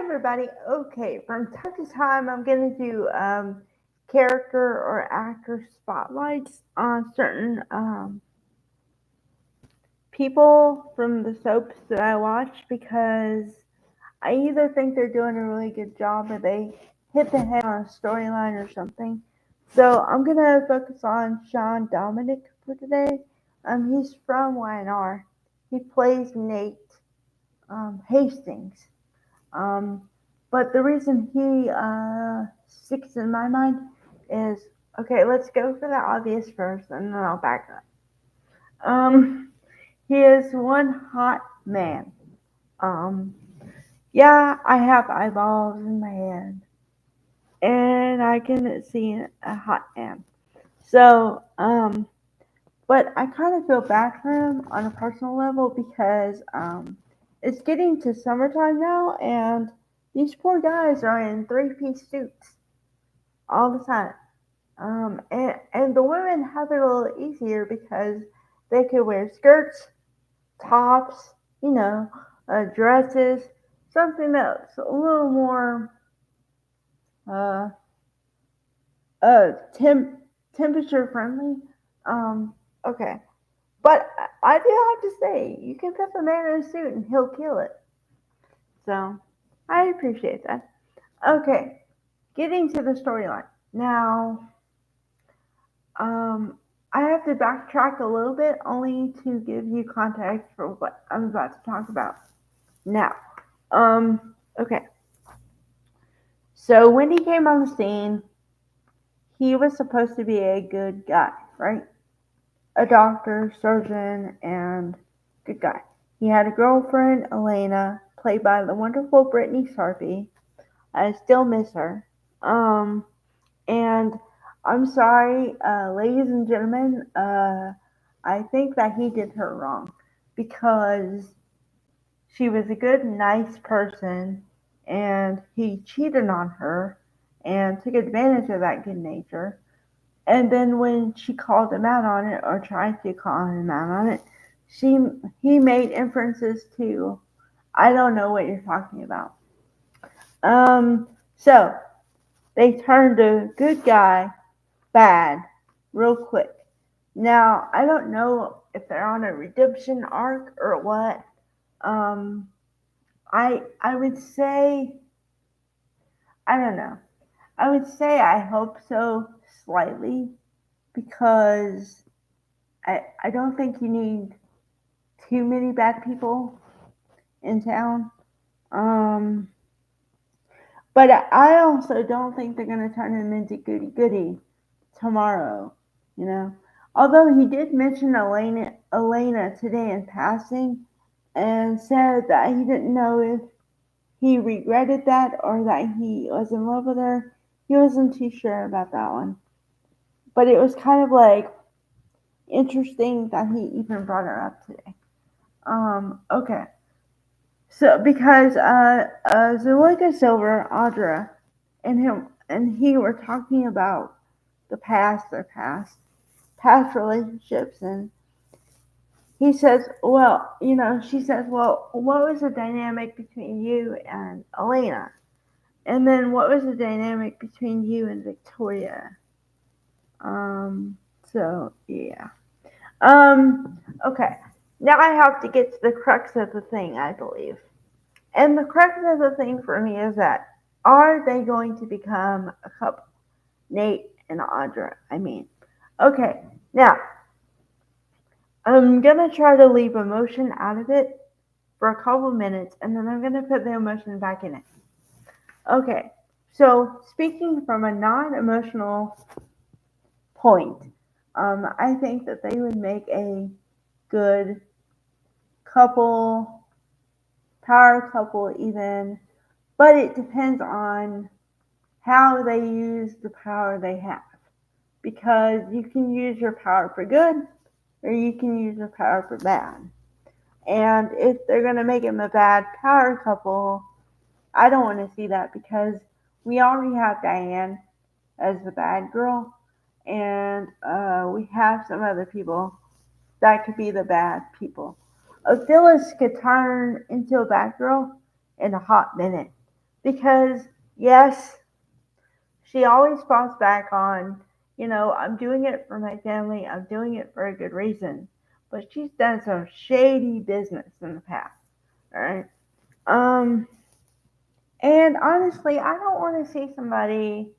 everybody. Okay, from time to time, I'm going to do character or actor spotlights on certain people from the soaps that I watch because I either think they're doing a really good job or they hit the head on a storyline or something. So I'm going to focus on Sean Dominic for today. He's from YNR. He plays Nate Hastings. Um, but the reason he sticks in my mind is okay. Let's go for the obvious first, and then I'll back up. He is one hot man. Um, yeah, I have eyeballs in my head, and I can see a hot man. So, but I kind of feel bad for him on a personal level because it's getting to summertime now, and these poor guys are in three-piece suits all the time. And the women have it a little easier because they could wear skirts, tops, dresses, something that's a little more uh, temperature friendly. Um, okay. But I do have to say, you can put the man in a suit and he'll kill it. So I appreciate that. Okay, getting to the storyline. Now, um, I have to backtrack a little bit only to give you context for what I'm about to talk about. Now, okay. So when he came on the scene, he was supposed to be a good guy, right? A doctor, surgeon, and good guy. He had a girlfriend, Elena, played by the wonderful Brittany Sarpy. I still miss her. And I'm sorry, ladies and gentlemen, I think that he did her wrong because she was a good, nice person, and he cheated on her and took advantage of that good nature. And then when she called him out on it, or tried to call him out on it, he made inferences to, I don't know what you're talking about. So they turned a good guy bad real quick. Now I don't know if they're on a redemption arc or what. Um, I would say I don't know. I would say I hope so slightly because I don't think you need too many bad people in town. Um, but I also don't think they're going to turn him into goody goody tomorrow, you know. Although he did mention Elena today in passing and said that he didn't know if he regretted that or that he was in love with her. He wasn't too sure about that one. But it was kind of like interesting that he even brought her up today. Okay. So because Zuleika Silver, Audra, and him and he were talking about their past relationships, and he says, well, she says, well, what was the dynamic between you and Elena? And then what was the dynamic between you and Victoria? So yeah. Okay. Now I have to get to the crux of the thing, I believe. And the crux of the thing for me is that are they going to become a couple? Nate and Audra, I mean. Okay, now I'm gonna try to leave emotion out of it for a couple minutes and then I'm gonna put the emotion back in it. Okay, so speaking from a non emotional point, I think that they would make a good couple, power couple, even, but it depends on how they use the power they have. Because you can use your power for good or you can use your power for bad. And if they're going to make him a bad power couple, I don't want to see that because we already have Diane as the bad girl, and we have some other people that could be the bad people. Phyllis could turn into a bad girl in a hot minute because yes, she always falls back on, I'm doing it for my family, I'm doing it for a good reason. But she's done some shady business in the past, alright? Um, and honestly, I don't want to see somebody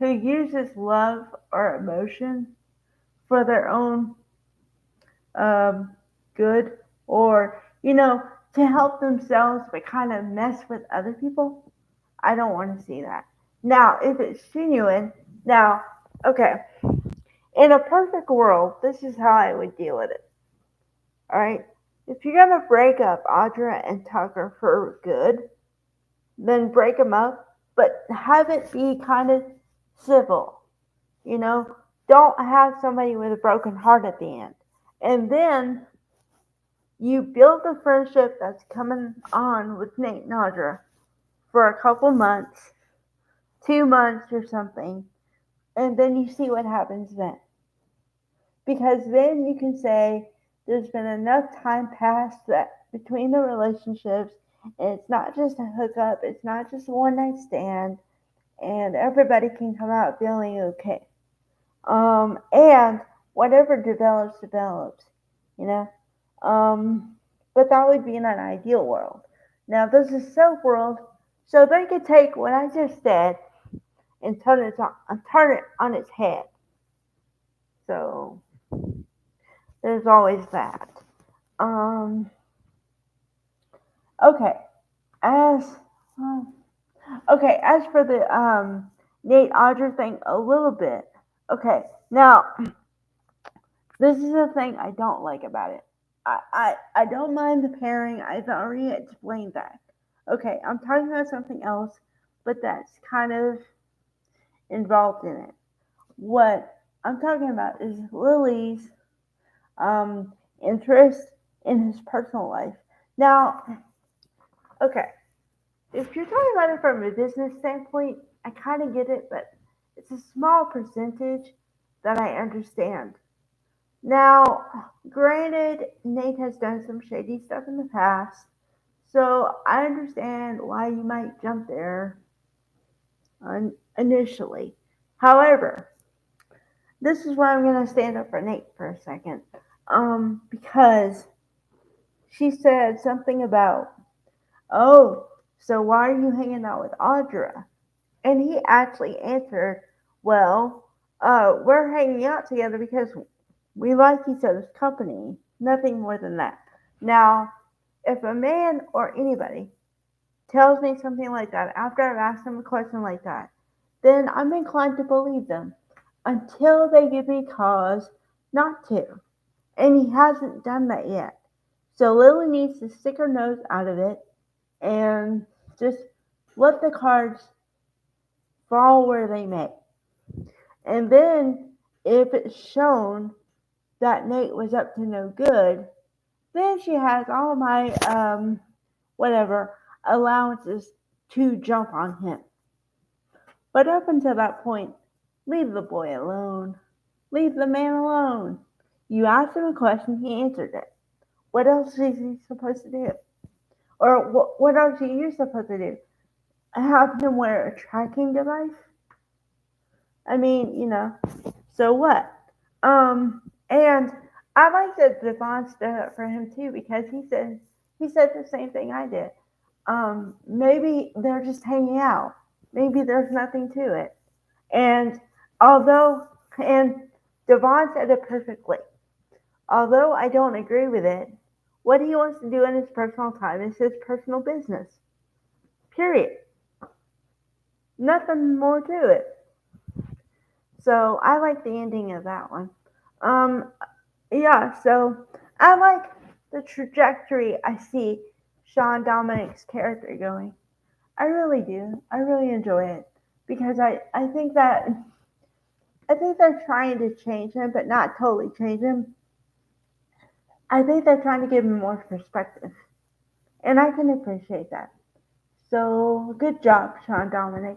who uses love or emotion for their own um, good, or, to help themselves but kind of mess with other people. I don't want to see that. Now, if it's genuine, now, okay, in a perfect world, this is how I would deal with it. All right. If you're going to break up Audra and Tucker for good, then break them up, but have it be kind of civil. You know, don't have somebody with a broken heart at the end. And then you build the friendship that's coming on with Nate and Audra for a couple months, 2 months or something, and then you see what happens then. Because then you can say there's been enough time passed that between the relationships, and it's not just a hookup, it's not just a one night stand, and everybody can come out feeling okay. And whatever develops, develops, you know. Um, but that would be in an ideal world. Now, this is soap world, so they could take what I just said and turn it on its head. So there's always that. Um, okay, as as for the Nate Audra thing, a little bit. Okay, now this is the thing I don't like about it. I don't mind the pairing. I've already explained that. Okay, I'm talking about something else, but that's kind of involved in it. What I'm talking about is Lily's interest in his personal life. Now, okay, if you're talking about it from a business standpoint, I kind of get it, but it's a small percentage that I understand. Now, granted, Nate has done some shady stuff in the past, so I understand why you might jump there initially. However, this is where I'm going to stand up for Nate for a second. Because she said something about, oh, so why are you hanging out with Audra? And he actually answered, well, we're hanging out together because we like each other's company. Nothing more than that. Now, if a man or anybody tells me something like that after I've asked them a question like that, then I'm inclined to believe them until they give me cause not to. And he hasn't done that yet. So Lily needs to stick her nose out of it and just let the cards fall where they may. And then, if it's shown that Nate was up to no good, then she has all my whatever allowances to jump on him. But up until that point, leave the boy alone. Leave the man alone. You asked him a question, he answered it. What else is he supposed to do? Or what else are you supposed to do? Have him wear a tracking device? I mean, so what? And I like that Devon stood up for him too because he said the same thing I did. Maybe they're just hanging out. Maybe there's nothing to it. And although, and Devon said it perfectly. Although I don't agree with it, what he wants to do in his personal time is his personal business. Period. Nothing more to it. So I like the ending of that one. Um, yeah, so I like the trajectory I see Sean Dominic's character going. I really do. I really enjoy it because I think they're trying to change him, but not totally change him. I think they're trying to give him more perspective, and I can appreciate that. So good job, Sean Dominic.